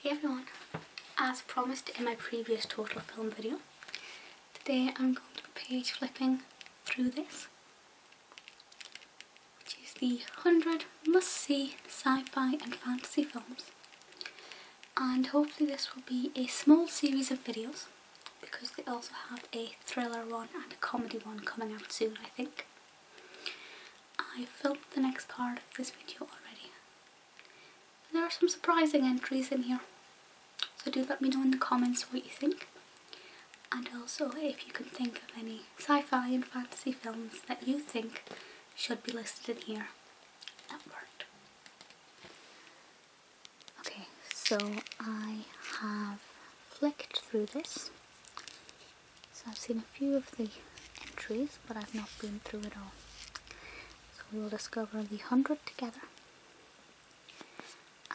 Hey everyone, as promised in my previous total film video, today I'm going to be page flipping through this, which is the 100 must-see sci-fi and fantasy films. And hopefully this will be a small series of videos, because they also have a thriller one and a comedy one coming out soon, I think. I filmed the next part of this video already. There are some surprising entries in here, so do let me know in the comments what you think. And also if you can think of any sci-fi and fantasy films that you think should be listed in here, that worked. Okay, so I have flicked through this. So I've seen a few of the entries, but I've not been through it all. So we'll discover the 100 together.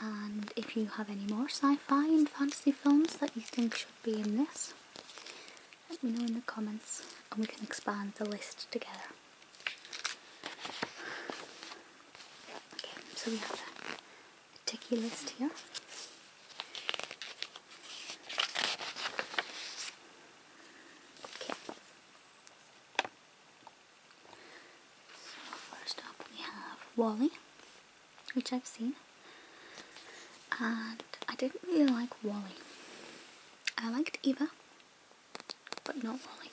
And if you have any more sci-fi and fantasy films that you think should be in this, let me know in the comments and we can expand the list together. Okay, so we have a ticky list here. Okay. So first up we have WALL-E, which I've seen. And I didn't really like WALL-E. I liked Eva, but not WALL-E.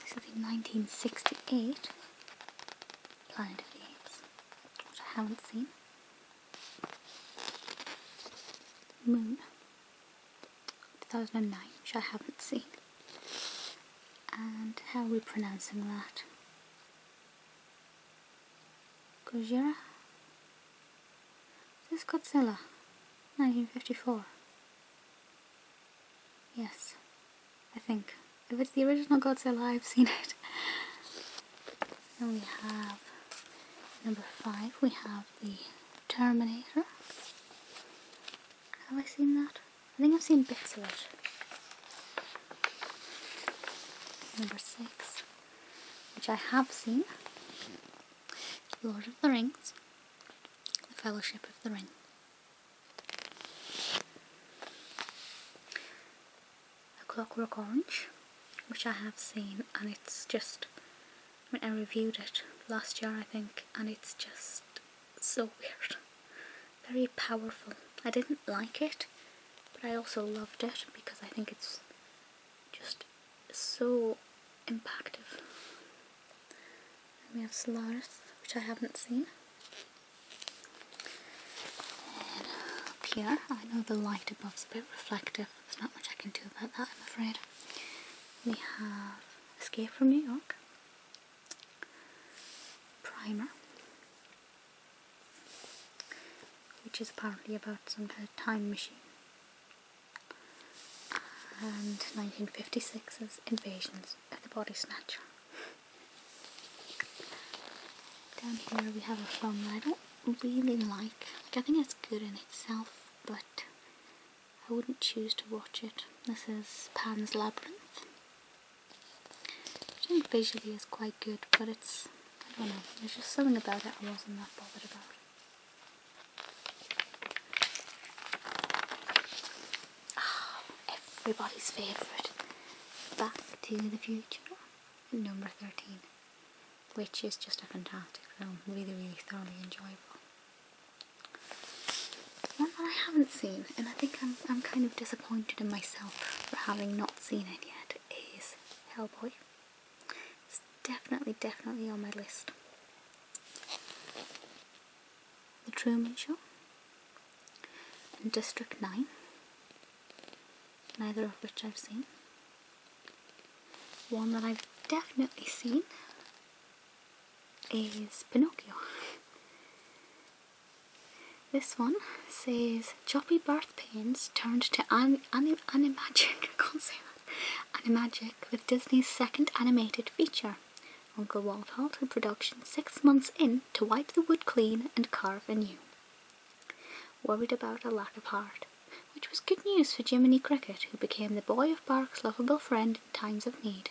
This is the 1968 Planet of the Apes, which I haven't seen. Moon, 2009, which I haven't seen. And how are we pronouncing that? Gojira? Is this Godzilla? 1954. Yes, I think. If it's the original Godzilla, I've seen it. Then we have number 5, we have the Terminator. Have I seen that? I think I've seen bits of it. Number 6, which I have seen. Lord of the Rings, The Fellowship of the Ring. A Clockwork Orange, which I have seen, and it's just, I reviewed it last year I think, and it's just so weird. Very powerful. I didn't like it, but I also loved it because I think it's just so impactful. And we have Solaris, which I haven't seen. And up here, I know the light above's a bit reflective, there's not much I can do about that, I'm afraid. We have Escape from New York, Primer, which is apparently about some kind of time machine, and 1956's Invasions of the Body Snatcher. Down here we have a film that I don't really like. I think it's good in itself, but I wouldn't choose to watch it. This is Pan's Labyrinth. I think visually is quite good, but it's, I don't know, there's just something about it I wasn't that bothered about. Everybody's favourite, Back to the Future, number 13. Which is just a fantastic film, really thoroughly enjoyable. One that I haven't seen, and I think I'm kind of disappointed in myself for having not seen it yet, is Hellboy. It's definitely on my list. The Truman Show and District 9, neither of which I've seen. One that I've definitely seen is Pinocchio. This one says choppy birth pains turned to animagic. I can't say that. Animagic with Disney's second animated feature. Uncle Walt halted production 6 months in to wipe the wood clean and carve anew. Worried about a lack of heart, which was good news for Jiminy Cricket, who became the boy of Bark's lovable friend in times of need.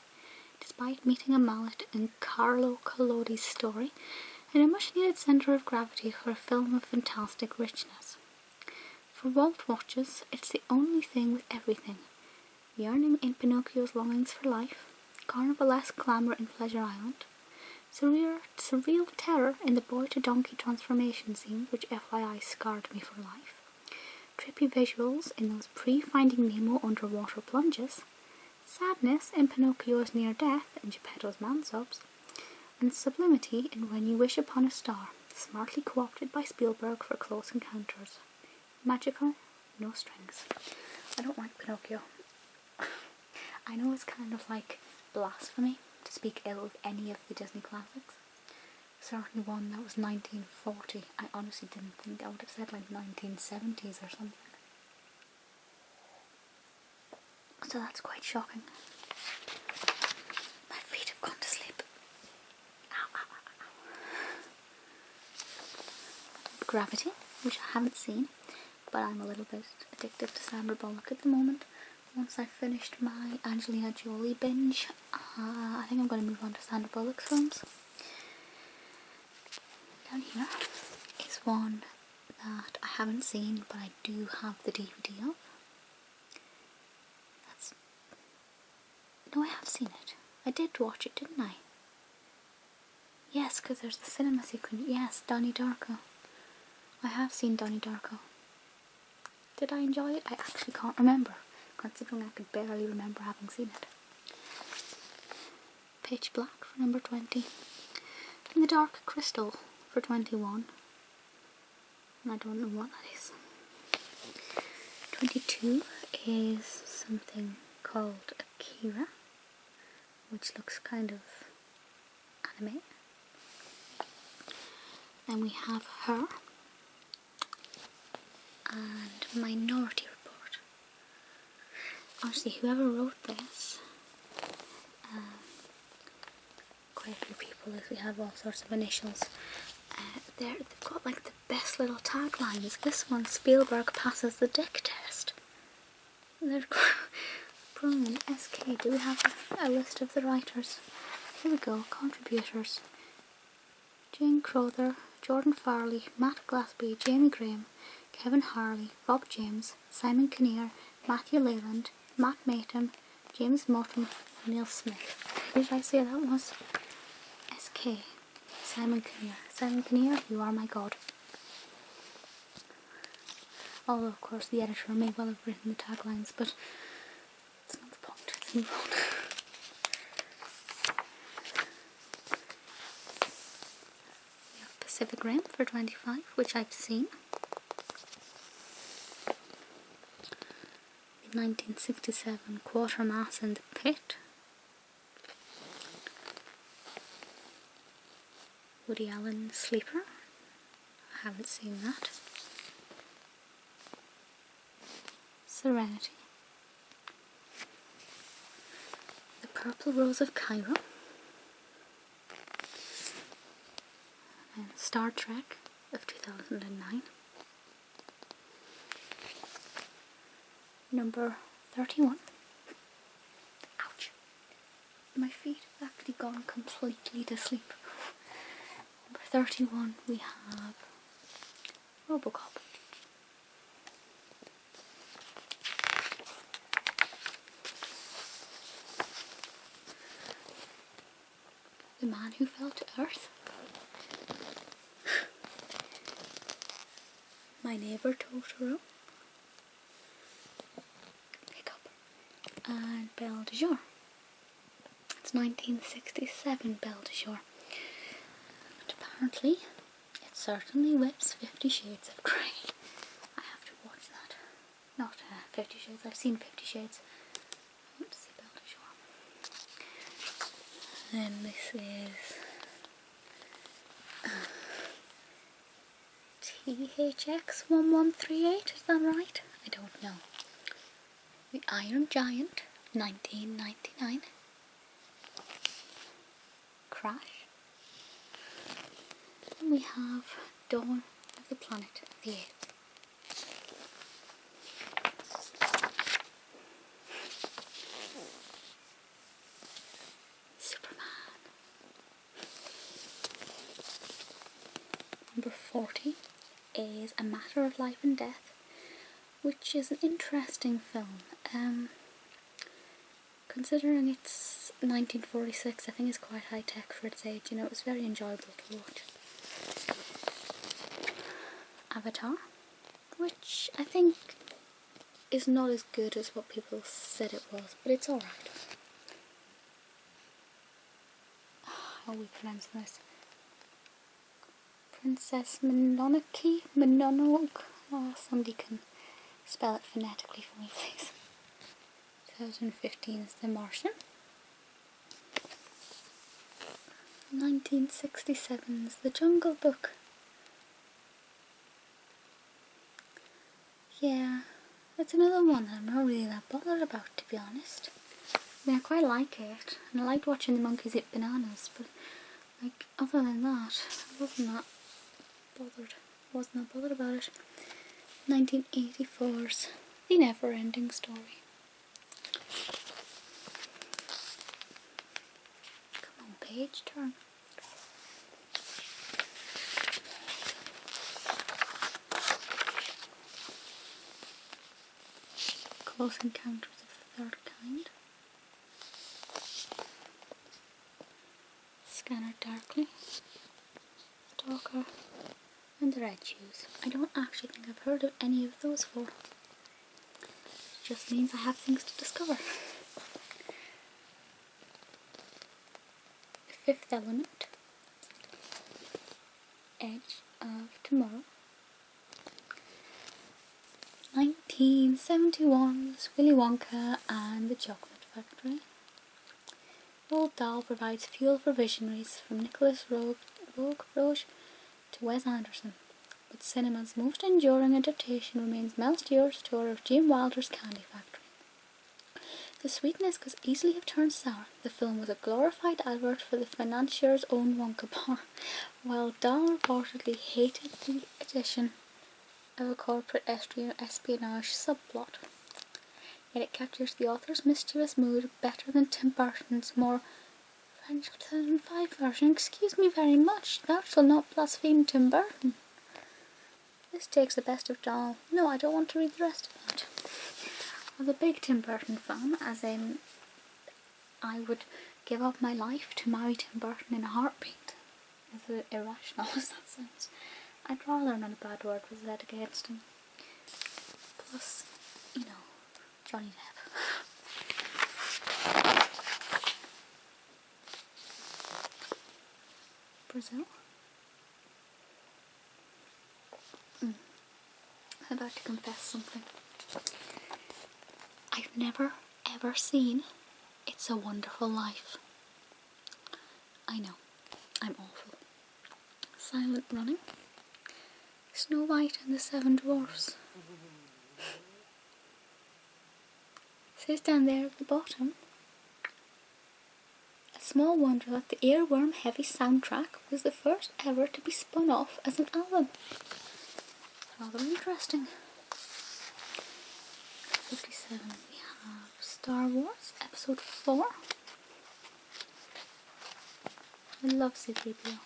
Despite meeting a mallet in Carlo Collodi's story, and a much-needed centre of gravity for a film of fantastic richness. For Walt watches, it's the only thing with everything. Yearning in Pinocchio's longings for life, carnivalesque glamour in Pleasure Island, surreal terror in the boy-to-donkey transformation scenes, which FYI scarred me for life, trippy visuals in those pre-Finding Nemo underwater plunges, sadness in Pinocchio's near death and Geppetto's man-subs, and sublimity in When You Wish Upon a Star, smartly co-opted by Spielberg for close encounters. Magical, no strings. I don't like Pinocchio. I know it's kind of like blasphemy to speak ill of any of the Disney classics. Certainly one that was 1940. I honestly didn't think I would have said like 1970s or something. So that's quite shocking. My feet have gone to sleep. Ow, ow, ow, ow. Gravity, which I haven't seen, but I'm a little bit addicted to Sandra Bullock at the moment. Once I've finished my Angelina Jolie binge, I think I'm going to move on to Sandra Bullock's films. Down here is one that I haven't seen, but I do have the DVD of. No, I have seen it. I did watch it, didn't I? Yes, because there's the cinema sequence. Yes, Donnie Darko. I have seen Donnie Darko. Did I enjoy it? I actually can't remember, considering I could barely remember having seen it. Pitch Black for number 20. And The Dark Crystal for 21. And I don't know what that is. 22 is something called Akira, which looks kind of anime. Then we have Her and Minority Report. Honestly, whoever wrote this, quite a few people, if we have all sorts of initials, they've got like the best little taglines. This one, Spielberg passes the dick test. They're brilliant. SK, do we have a list of the writers? Here we go, contributors. Jane Crowther, Jordan Farley, Matt Glaspie, Jamie Graham, Kevin Harley, Rob James, Simon Kinnear, Matthew Leyland, Matt Matum, James Moulton, Neil Smith. Who did I say that was? SK. Simon Kinnear. Simon Kinnear, you are my god. Although, of course, the editor may well have written the taglines, but that's not the point. Let's move on. We have Pacific Rim for 25, which I've seen. 1967 Quatermass in the Pit. Woody Allen Sleeper. I haven't seen that. Serenity. The Purple Rose of Cairo. And Star Trek of 2009. Number 31. Ouch. My feet have actually gone completely to sleep. Number 31 we have Robocop. The Man Who Fell to Earth. My Neighbor Totoro. And Belle de Jour. It's 1967 Belle de Jour. And apparently it certainly whips 50 Shades of Grey. I have to watch that. Not 50 Shades, I've seen 50 Shades. I want to see Belle de Jour. Then this is THX 1138, is that right? I don't know. The Iron Giant, 1999. Crash. And we have Dawn of the Planet of the Apes. Superman. is A Matter of Life and Death, which is an interesting film. Considering it's 1946, I think it's quite high tech for its age. You know, it was very enjoyable to watch. Avatar, which I think is not as good as what people said it was, but it's alright. How are we pronouncing this? Princess Mononoke. Oh, somebody can spell it phonetically for me, please. 2015 is The Martian. 1967 is The Jungle Book. Yeah, it's another one that I'm not really that bothered about, to be honest. I mean, I quite like it, and I liked watching the monkeys eat bananas, but like, other than that, I wasn't that bothered about it. 1984's The Never-Ending Story. Come on, page turn. Close Encounters of the Third Kind. Scanner Darkly. Stalker. And The Red Shoes. I don't actually think I've heard of any of those four. It just means I have things to discover. The Fifth Element. Edge of Tomorrow. 1971's Willy Wonka and the Chocolate Factory. Roald Dahl provides fuel for visionaries, from Nicholas Roeg to Wes Anderson, but cinema's most enduring adaptation remains Mel Stewart's tour of Gene Wilder's Candy Factory. The sweetness could easily have turned sour. The film was a glorified advert for the financier's own Wonka bar, while Dahl reportedly hated the addition of a corporate espionage subplot. Yet it captures the author's mischievous mood better than Tim Burton's more French 2005 version. Excuse me very much, thou shalt not blaspheme Tim Burton. This takes the best of Dahl. No, I don't want to read the rest of it. I was a big Tim Burton fan, as in I would give up my life to marry Tim Burton in a heartbeat. As irrational as that sounds. I'd rather not a bad word was said against him. Plus, you know, Johnny Depp. Brazil. I'm about to confess something. I've never ever seen It's a Wonderful Life. I know, I'm awful. Silent Running. Snow White and the Seven Dwarfs. It says down there at the bottom, a small wonder that the earworm heavy soundtrack was the first ever to be spun off as an album. Rather interesting. 57 we have Star Wars Episode 4. I love C-3PO.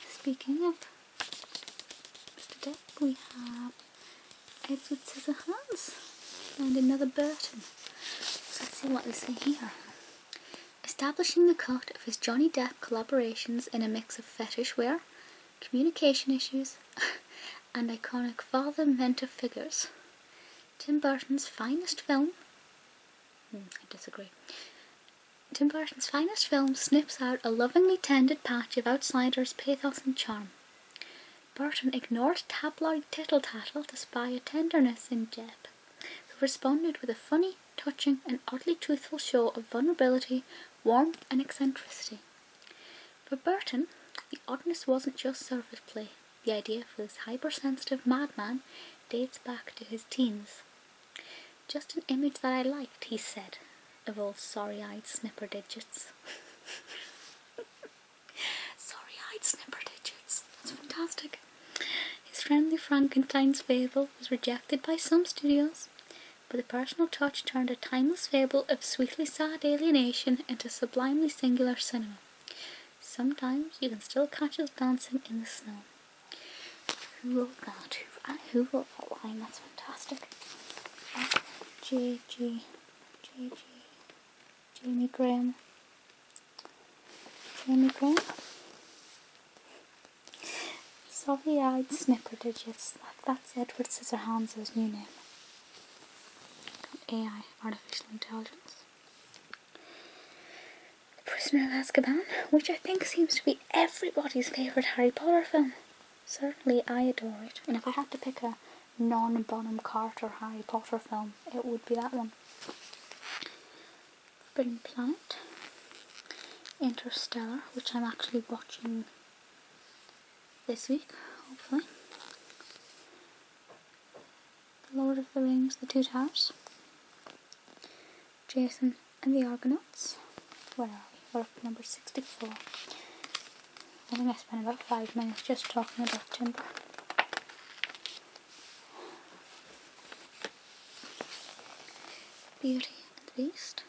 Speaking of Mr. Depp, we have Edward Scissorhands and another Burton. So let's see what they say here. Establishing the cut of his Johnny Depp collaborations in a mix of fetish wear, communication issues, and iconic father-mentor figures. Tim Burton's finest film... I disagree. Tim Burton's finest film snips out a lovingly tended patch of outsider's pathos and charm. Burton ignored tabloid tittle-tattle to spy a tenderness in Depp, who responded with a funny, touching and oddly truthful show of vulnerability, warmth and eccentricity. For Burton, the oddness wasn't just surface play. The idea for this hypersensitive madman dates back to his teens. Just an image that I liked, he said, of old sorry-eyed snipper digits. Sorry-eyed snipper digits. That's fantastic. His friendly Frankenstein's fable was rejected by some studios, but the personal touch turned a timeless fable of sweetly sad alienation into sublimely singular cinema. Sometimes you can still catch us dancing in the snow. Who wrote that? Who wrote that line? That's fantastic. Jamie Graham. Sorry, I'd snipper digits. That's Edward Scissorhands' new name. AI, artificial intelligence. The Prisoner of Azkaban, which I think seems to be everybody's favourite Harry Potter film. Certainly I adore it, and if I had to pick a non-Bonham Carter Harry Potter film, it would be that one. Forbidden Planet, Interstellar, which I'm actually watching this week, hopefully. The Lord of the Rings, The Two Towers, Jason and the Argonauts. Where are we? We're up to number 64. I think I spent about 5 minutes just talking about timber. Beauty and the Beast,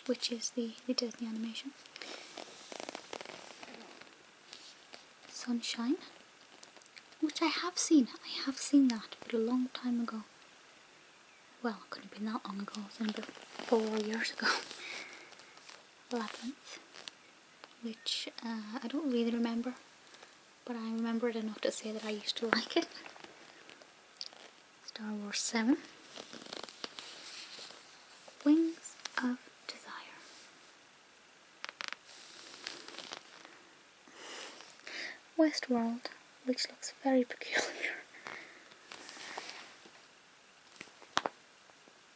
which is the Disney animation. Sunshine, which I have seen. I have seen that, but a long time ago. Well, it couldn't have been that long ago. It was about 4 years ago. Labyrinth, which I don't really remember, but I remember it enough to say that I used to like it. Star Wars 7. Wings of Desire. Westworld, which looks very peculiar.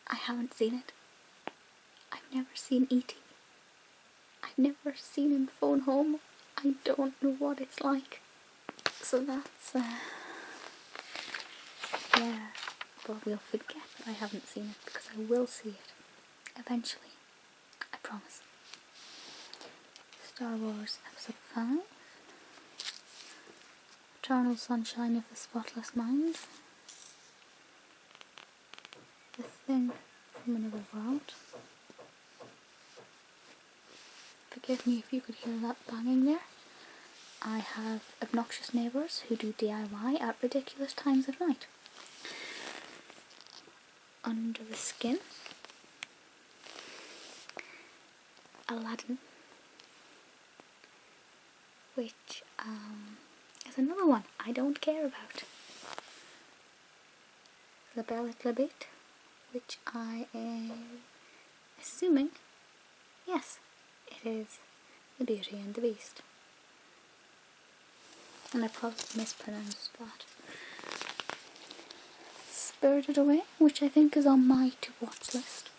I haven't seen it. I've never seen E.T. I've never seen him phone home. I don't know what it's like. So that's, yeah. But we'll forget that I haven't seen it, because I will see it. Eventually. I promise. Star Wars Episode 5. Eternal Sunshine of the Spotless Mind. The Thing from Another World. Forgive me if you could hear that banging there. I have obnoxious neighbours who do DIY at ridiculous times of night. Under the Skin. Aladdin, which is another one I don't care about. La Belle et la Bête, which I am assuming, yes, it is The Beauty and the Beast. And I probably mispronounced that. Spirited Away, which I think is on my to-watch list.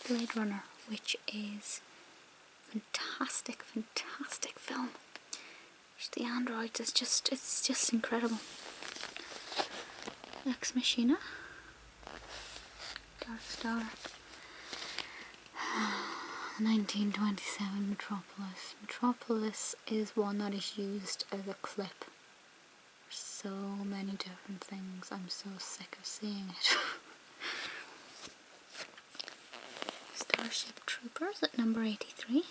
Blade Runner, which is fantastic film. The androids, it's just incredible. Ex Machina, Dark Star, 1927 Metropolis. Metropolis is one that is used as a clip for so many different things. I'm so sick of seeing it. Starship Troopers at number 83.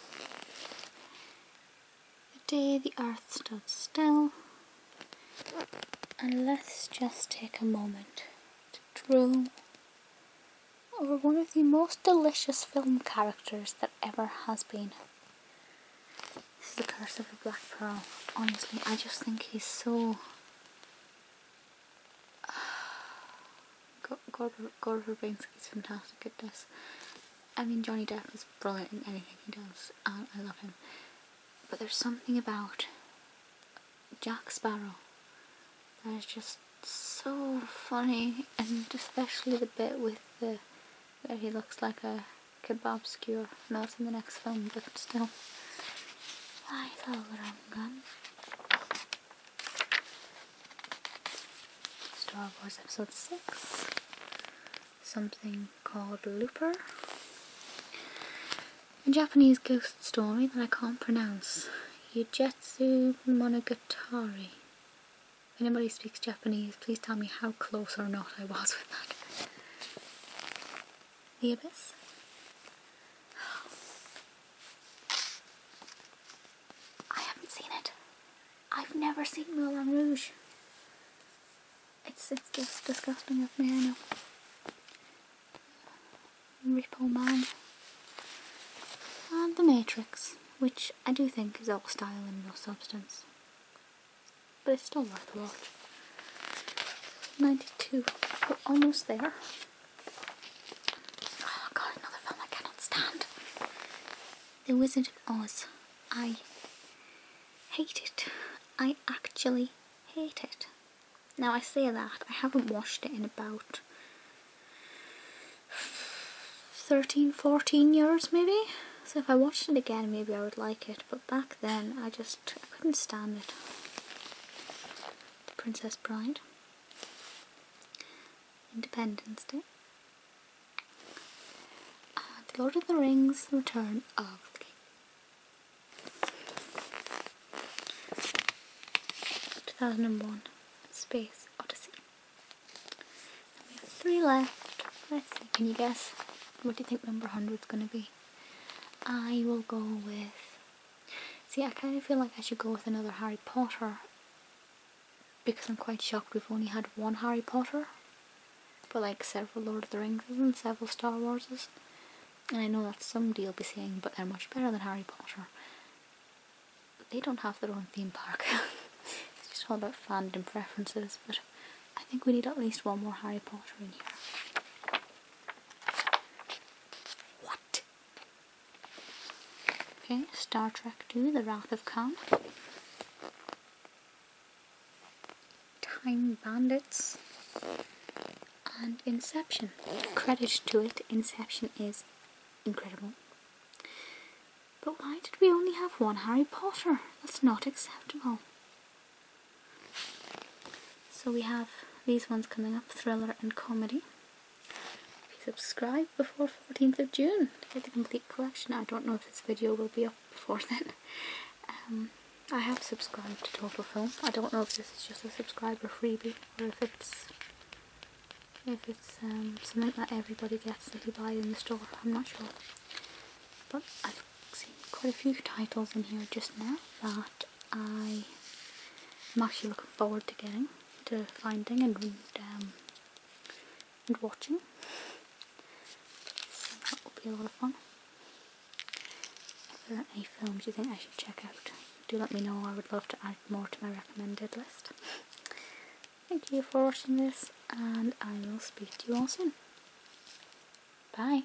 The Day the Earth Stood Still. And let's just take a moment to drool over one of the most delicious film characters that ever has been. This is The Curse of the Black Pearl. Honestly, I just think he's so... Gore Verbinski's fantastic at this. I mean, Johnny Depp is brilliant in anything he does, and I love him. But there's something about Jack Sparrow that is just so funny, and especially the bit with the where he looks like a kebab skewer. No, it's in the next film, but still. I thought the wrong gun. Star Wars Episode 6. Something called Looper. A Japanese ghost story that I can't pronounce. Yujetsu Monogatari. If anybody speaks Japanese, please tell me how close or not I was with that. The Abyss. I haven't seen it. I've never seen Moulin Rouge. It's just disgusting of me, I know. Repo Man. And The Matrix, which I do think is all style and no substance. But it's still worth a watch. 92. We're almost there. Oh god, another film I cannot stand. The Wizard of Oz. I hate it. I actually hate it. Now I say that, I haven't watched it in about 13, 14 years maybe. So if I watched it again maybe I would like it, but back then I couldn't stand it. Princess Bride. Independence Day. The Lord of the Rings, The Return of the King. 2001, Space Odyssey. And we have 3 left. Let's see, can you guess? What do you think number 100 is going to be? I will go with... See, I kind of feel like I should go with another Harry Potter, because I'm quite shocked we've only had 1 Harry Potter, but like several Lord of the Rings and several Star Warses. And I know that's somebody will be saying, but they're much better than Harry Potter. They don't have their own theme park. It's just all about fandom preferences, but I think we need at least 1 more Harry Potter in here. What? Okay, Star Trek 2, The Wrath of Khan. Time Bandits. And Inception. Credit to it, Inception is incredible. But why did we only have 1 Harry Potter? That's not acceptable. So we have these ones coming up, thriller and comedy. If you subscribe before 14th of June to get the complete collection. I don't know if this video will be up before then. I have subscribed to Total Film. I don't know if this is just a subscriber freebie or if it's something that everybody gets that you buy in the store. I'm not sure. But I've seen quite a few titles in here just now that I'm actually looking forward to finding and watching. So that will be a lot of fun. If there are any films you think I should check out, do let me know. I would love to add more to my recommended list. Thank you for watching this, and I will speak to you all soon. Bye.